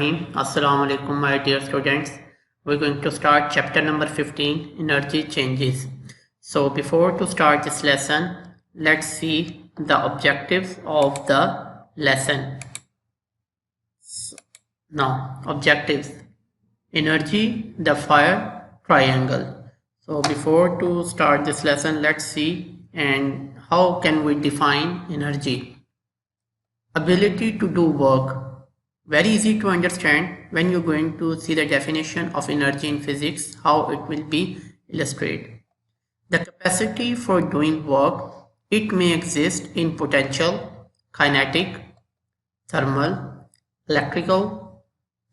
Bismillahirrahmanirrahim. Assalamu alaikum, my dear students. We're going to start chapter number 15, energy changes. So before to start this lesson, let's see the objectives of the lesson. Now, objectives. Energy, the fire triangle. So before to start this lesson, let's see and how can we define energy. Ability to do work. Very easy to understand when you're going to see the definition of energy in physics, how it will be illustrated. The capacity for doing work, it may exist in potential, kinetic, thermal, electrical,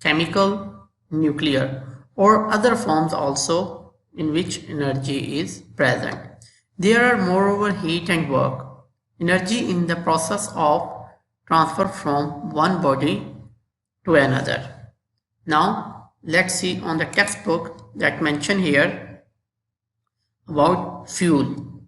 chemical, nuclear, or other forms also in which energy is present. There are moreover heat and work, energy in the process of transfer from one body to another. Now let's see on the textbook that mention here about fuel.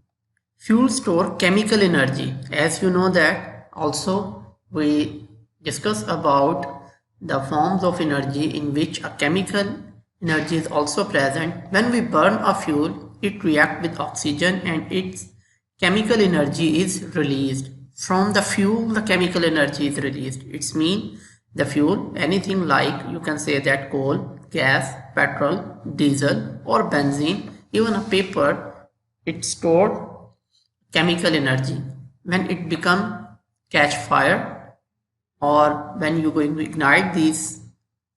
Fuel store chemical energy. As you know that also we discuss about the forms of energy in which a chemical energy is also present. When we burn a fuel, it reacts with oxygen and its chemical energy is released. From the fuel, the chemical energy is released. It means the fuel, anything like you can say that coal, gas, petrol, diesel or benzene, even a paper, it stored chemical energy. When it become catch fire or when you're going to ignite these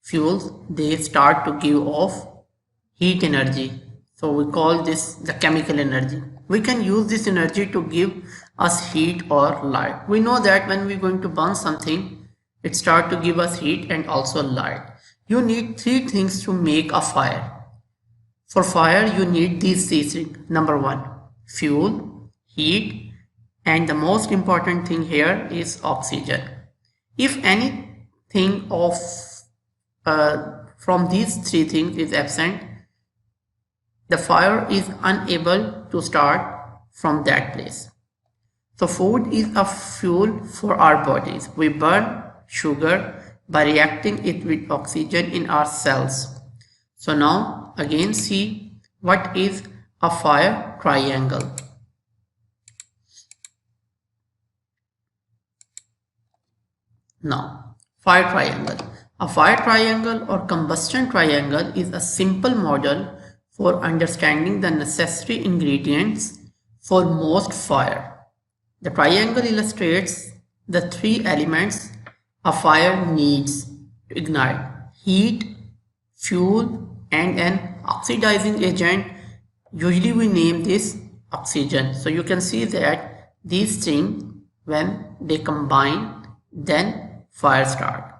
fuels, they start to give off heat energy. So we call this the chemical energy. We can use this energy to give us heat or light. We know that when we're going to burn something, it starts to give us heat and also light. You need three things to make a fire. For fire, you need these three things. Number one, fuel, heat, and the most important thing here is oxygen. If anything of from these three things is absent, the fire is unable to start from that place. So food is a fuel for our bodies. We burn sugar by reacting it with oxygen in our cells. So now again see what is a fire triangle. Now fire triangle. A fire triangle or combustion triangle is a simple model for understanding the necessary ingredients for most fire. The triangle illustrates the three elements a fire needs to ignite: heat, fuel, and an oxidizing agent. Usually we name this oxygen. So you can see that these things, when they combine, then fire starts.